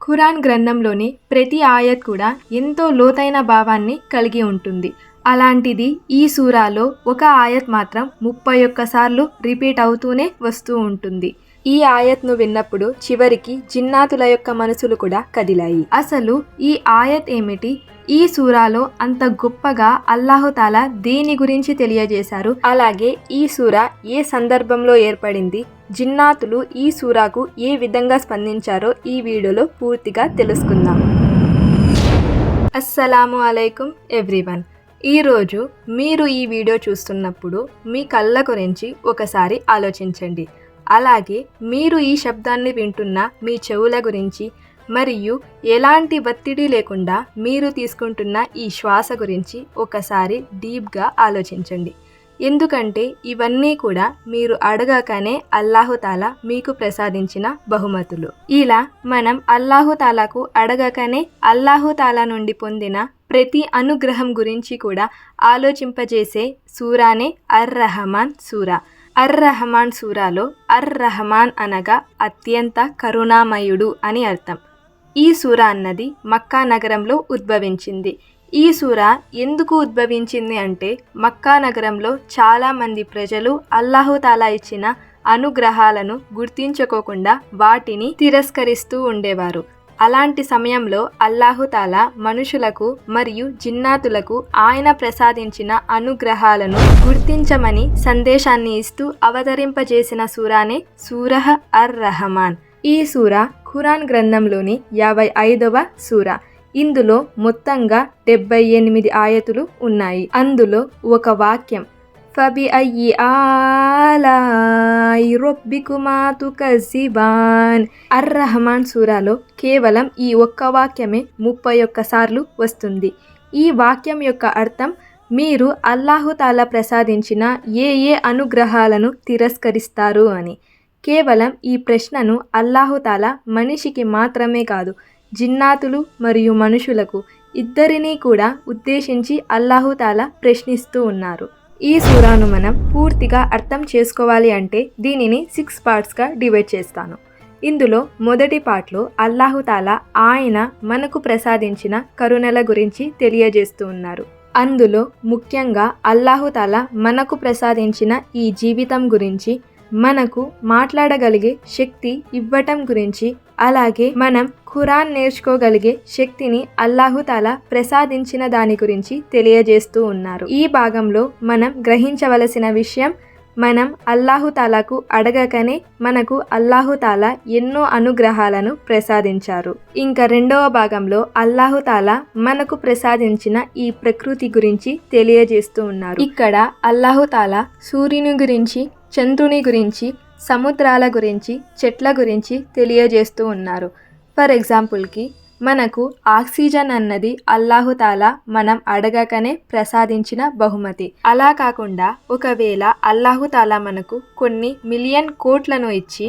ఖురాన్ గ్రంథంలోని ప్రతి ఆయత్ కూడా ఎంతో లోతైన భావాన్ని కలిగి ఉంటుంది. అలాంటిది ఈ సూరాలో ఒక ఆయత్ మాత్రం 31 సార్లు రిపీట్ అవుతూనే వస్తూ ఉంటుంది. ఈ ఆయత్ను విన్నప్పుడు చివరికి జిన్నాతుల యొక్క మనసులు కూడా కదిలాయి. అసలు ఈ ఆయత్ ఏమిటి? ఈ సూరాలో అంత గొప్పగా అల్లాహుతాలా దేని గురించి తెలియజేశారు? అలాగే ఈ సూరా ఏ సందర్భంలో ఏర్పడింది? జిన్నాతులు ఈ సూరాకు ఏ విధంగా స్పందించారో ఈ వీడియోలో పూర్తిగా తెలుసుకుందాం. అస్సలాము అలైకుం ఎవ్రీవన్. ఈరోజు మీరు ఈ వీడియో చూస్తున్నప్పుడు మీ కళ్ళ గురించి ఒకసారి ఆలోచించండి. అలాగే మీరు ఈ శబ్దాన్ని వింటున్న మీ చెవుల గురించి మరియు ఎలాంటి ఒత్తిడి లేకుండా మీరు తీసుకుంటున్న ఈ శ్వాస గురించి ఒకసారి డీప్గా ఆలోచించండి. ఎందుకంటే ఇవన్నీ కూడా మీరు అడగకనే అల్లాహుతాలా మీకు ప్రసాదించిన బహుమతులు. ఇలా మనం అల్లాహుతాలాకు అడగకనే అల్లాహుతాలా నుండి పొందిన ప్రతి అనుగ్రహం గురించి కూడా ఆలోచింపజేసే సూరానే అర్-రహమాన్ సూరా. అర్-రహమాన్ సూరాలో అర్-రహమాన్ అనగా అత్యంత కరుణామయుడు అని అర్థం. ఈ సూరా అన్నది మక్కా నగరంలో ఉద్భవించింది. ఈ సూరా ఎందుకు ఉద్భవించింది అంటే మక్కా నగరంలో చాలామంది ప్రజలు అల్లాహుతాలా ఇచ్చిన అనుగ్రహాలను గుర్తించుకోకుండా వాటిని తిరస్కరిస్తూ ఉండేవారు. అలాంటి సమయంలో అల్లాహుతాలా మనుషులకు మరియు జిన్నాతులకు ఆయన ప్రసాదించిన అనుగ్రహాలను గుర్తించమని సందేశాన్ని ఇస్తూ అవతరింపజేసిన సూరానే సూరహ్ అర్-రహమాన్. ఈ సూరా ఖురాన్ గ్రంథంలోని 55వ సూరా. ఇందులో మొత్తంగా 78 ఆయతులు ఉన్నాయి. అందులో ఒక వాక్యం ఫబిఅయ్యి ఆలాయి రబ్బికుమా తుకజ్జిబాన్. అర్-రహమాన్ సూరాలో కేవలం ఈ ఒక్క వాక్యమే 31 సార్లు వస్తుంది. ఈ వాక్యం యొక్క అర్థం మీరు అల్లాహుతాలా ప్రసాదించిన ఏ అనుగ్రహాలను తిరస్కరిస్తారు అని. కేవలం ఈ ప్రశ్నను అల్లాహుతాలా మనిషికి మాత్రమే కాదు, జిన్నాతులు మరియు మనుషులకు ఇద్దరినీ కూడా ఉద్దేశించి అల్లాహుతాలా ప్రశ్నిస్తూ ఉన్నారు. ఈ సూరాను మనం పూర్తిగా అర్థం చేసుకోవాలి అంటే దీనిని 6 పార్ట్స్గా డివైడ్ చేస్తాను. ఇందులో మొదటి పార్ట్లో అల్లాహుతాలా ఆయన మనకు ప్రసాదించిన కరుణల గురించి తెలియజేస్తూ ఉన్నారు. అందులో ముఖ్యంగా అల్లాహుతాలా మనకు ప్రసాదించిన ఈ జీవితం గురించి, మనకు మాట్లాడగలిగే శక్తి ఇవ్వటం గురించి, అలాగే మనం ఖురాన్ నేర్చుకోగలిగే శక్తిని అల్లాహుతాలా ప్రసాదించిన దాని గురించి తెలియజేస్తూ ఉన్నారు. ఈ భాగంలో మనం గ్రహించవలసిన విషయం, మనం అల్లాహుతాలాకు అడగకనే మనకు అల్లాహుతాలా ఎన్నో అనుగ్రహాలను ప్రసాదించారు. ఇంకా రెండవ భాగంలో అల్లాహుతాలా మనకు ప్రసాదించిన ఈ ప్రకృతి గురించి తెలియజేస్తూ ఉన్నారు. ఇక్కడ అల్లాహుతాలా సూర్యుని గురించి, చంద్రుని గురించి, సముద్రాల గురించి, చెట్ల గురించి తెలియజేస్తూ ఉన్నారు. ఫర్ ఎగ్జాంపుల్కి మనకు ఆక్సిజన్ అన్నది అల్లాహుతాలా మనం అడగకనే ప్రసాదించిన బహుమతి. అలా కాకుండా ఒకవేళ అల్లాహుతాలా మనకు కొన్ని మిలియన్ కోట్లను ఇచ్చి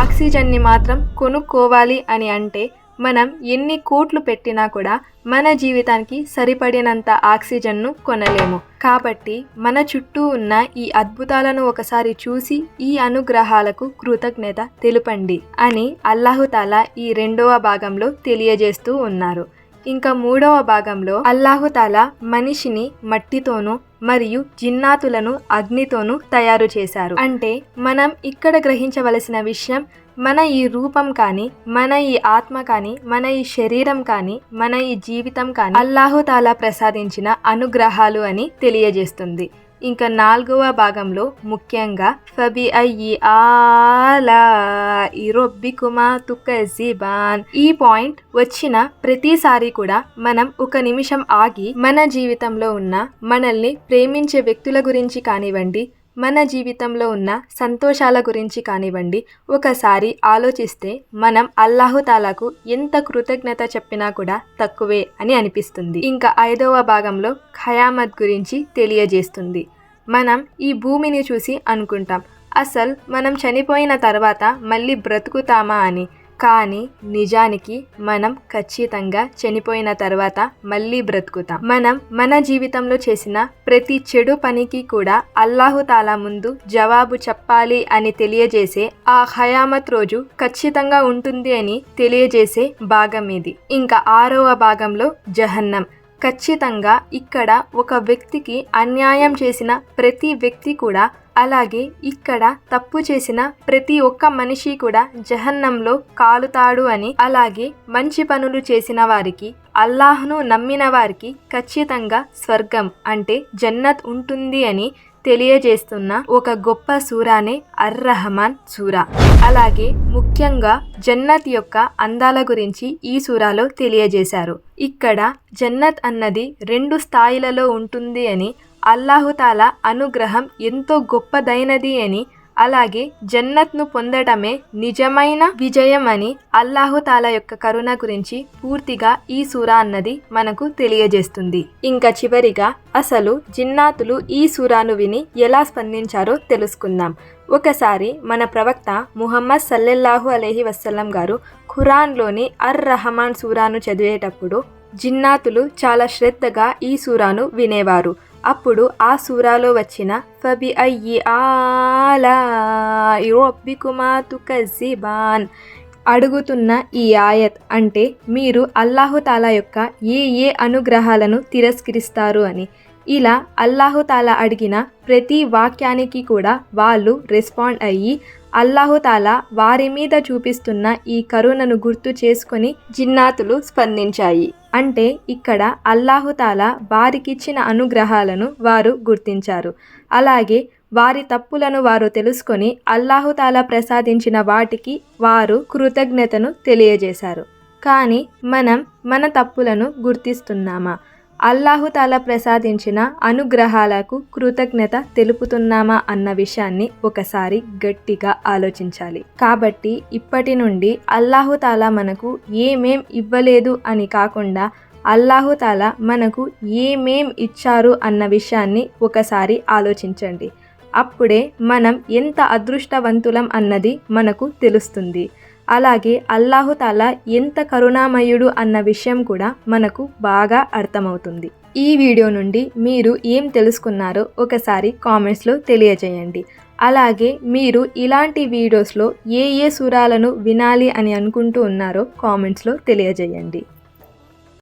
ఆక్సిజన్ని మాత్రం కొనుక్కోవాలి అని అంటే మనం ఎన్ని కోట్లు పెట్టినా కూడా మన జీవితానికి సరిపడినంత ఆక్సిజన్ను కొనలేము. కాబట్టి మన చుట్టూ ఉన్న ఈ అద్భుతాలను ఒకసారి చూసి ఈ అనుగ్రహాలకు కృతజ్ఞత తెలుపండి అని అల్లాహుతాలా ఈ రెండవ భాగంలో తెలియజేస్తూ ఉన్నారు. ఇంకా మూడవ భాగంలో అల్లాహుతాలా మనిషిని మట్టితోనూ మరియు జిన్నాతులను అగ్నితోనూ తయారు చేశారు. అంటే మనం ఇక్కడ గ్రహించవలసిన విషయం, మన ఈ రూపం కానీ, మన ఈ ఆత్మ కానీ, మన ఈ శరీరం కానీ, మన ఈ జీవితం కానీ అల్లాహుతాలా ప్రసాదించిన అనుగ్రహాలు అని తెలియజేస్తుంది. ఇంకా నాలుగవ భాగంలో ముఖ్యంగా ఫబిఅయ్యి ఆలాయి రబ్బికుమా తుకజ్జిబాన్. ఈ పాయింట్ వచ్చిన ప్రతిసారి కూడా మనం ఒక నిమిషం ఆగి మన జీవితంలో ఉన్న మనల్ని ప్రేమించే వ్యక్తుల గురించి కానివ్వండి, మన జీవితంలో ఉన్న సంతోషాల గురించి కానివ్వండి, ఒకసారి ఆలోచిస్తే మనం అల్లాహుతాలాకు ఎంత కృతజ్ఞత చెప్పినా కూడా తక్కువే అని అనిపిస్తుంది. ఇంకా 5వ భాగంలో ఖయామత్ గురించి తెలియజేస్తుంది. మనం ఈ భూమిని చూసి అనుకుంటాం, అసలు మనం చనిపోయిన తర్వాత మళ్ళీ బ్రతుకుతామా అని. కానీ నిజానికి మనం ఖచ్చితంగా చనిపోయిన తర్వాత మళ్ళీ బ్రతుకుతాం. మనం మన జీవితంలో చేసిన ప్రతి చెడు పనికి కూడా అల్లాహుతాలా ముందు జవాబు చెప్పాలి అని తెలియజేసే ఆ ఖయామత్ రోజు ఖచ్చితంగా ఉంటుంది అని తెలియజేసే భాగం ఇది. ఇంకా 6వ భాగంలో జహన్నం. ఖచ్చితంగా ఇక్కడ ఒక వ్యక్తికి అన్యాయం చేసిన ప్రతి వ్యక్తి కూడా, అలాగే ఇక్కడ తప్పు చేసిన ప్రతి ఒక్క మనిషి కూడా జహన్నంలో కాలుతాడు అని, అలాగే మంచి పనులు చేసిన వారికి, అల్లాహ్ను నమ్మిన వారికి ఖచ్చితంగా స్వర్గం అంటే జన్నత్ ఉంటుంది అని తెలియజేస్తున్న ఒక గొప్ప సూరానే అర్-రహమాన్ సూరా. అలాగే ముఖ్యంగా జన్నత్ యొక్క అందాల గురించి ఈ సూరాలో తెలియజేశారు. ఇక్కడ జన్నత్ అన్నది 2 స్థాయిలలో ఉంటుంది అని, అల్లాహుతాలా అనుగ్రహం ఎంతో గొప్పదైనది అని, అలాగే జన్నత్ను పొందడమే నిజమైన విజయం అని అల్లాహుతాలా యొక్క కరుణ గురించి పూర్తిగా ఈ సూరా అన్నది మనకు తెలియజేస్తుంది. ఇంకా చివరిగా అసలు జిన్నాతులు ఈ సూరాను విని ఎలా స్పందించారో తెలుసుకుందాం. ఒకసారి మన ప్రవక్త ముహమ్మద్ సల్లల్లాహు అలైహి వసల్లం గారు ఖురాన్లోని అర్-రహమాన్ సూరాను చదివేటప్పుడు జిన్నాతులు చాలా శ్రద్ధగా ఈ సూరాను వినేవారు. అప్పుడు ఆ సూరాలో వచ్చిన ఫబి అయ్యి ఆలాఇ రబ్బికుమా తుకజ్జిబాన్ అడుగుతున్న ఈ ఆయత్ అంటే మీరు అల్లాహుతాలా యొక్క ఏ అనుగ్రహాలను తిరస్కరిస్తారు అని. ఇలా అల్లాహుతాలా అడిగిన ప్రతి వాక్యానికి కూడా వాళ్ళు రెస్పాండ్ అయ్యి అల్లాహుతాలా వారి మీద చూపిస్తున్న ఈ కరుణను గుర్తు చేసుకొని జిన్నాతులు స్పందించాయి. అంటే ఇక్కడ అల్లాహుతాలా వారికిచ్చిన అనుగ్రహాలను వారు గుర్తించారు. అలాగే వారి తప్పులను వారు తెలుసుకొని అల్లాహుతాలా ప్రసాదించిన వాటికి వారు కృతజ్ఞతను తెలియజేశారు. కానీ మనం మన తప్పులను గుర్తిస్తున్నామా? అల్లాహుతాలా ప్రసాదించిన అనుగ్రహాలకు కృతజ్ఞత తెలుపుతున్నామా అన్న విషయాన్ని ఒకసారి గట్టిగా ఆలోచించాలి. కాబట్టి ఇప్పటి నుండి అల్లాహుతాలా మనకు ఏమేం ఇవ్వలేదు అని కాకుండా అల్లాహుతాలా మనకు ఏమేం ఇచ్చారు అన్న విషయాన్ని ఒకసారి ఆలోచించండి. అప్పుడే మనం ఎంత అదృష్టవంతులం అన్నది మనకు తెలుస్తుంది. అలాగే అల్లాహుతాలా ఎంత కరుణామయుడు అన్న విషయం కూడా మనకు బాగా అర్థమవుతుంది. ఈ వీడియో నుండి మీరు ఏం తెలుసుకున్నారో ఒకసారి కామెంట్స్లో తెలియజేయండి. అలాగే మీరు ఇలాంటి వీడియోస్లో ఏ సూరాలను వినాలి అని అనుకుంటూ ఉన్నారో కామెంట్స్లో తెలియజేయండి.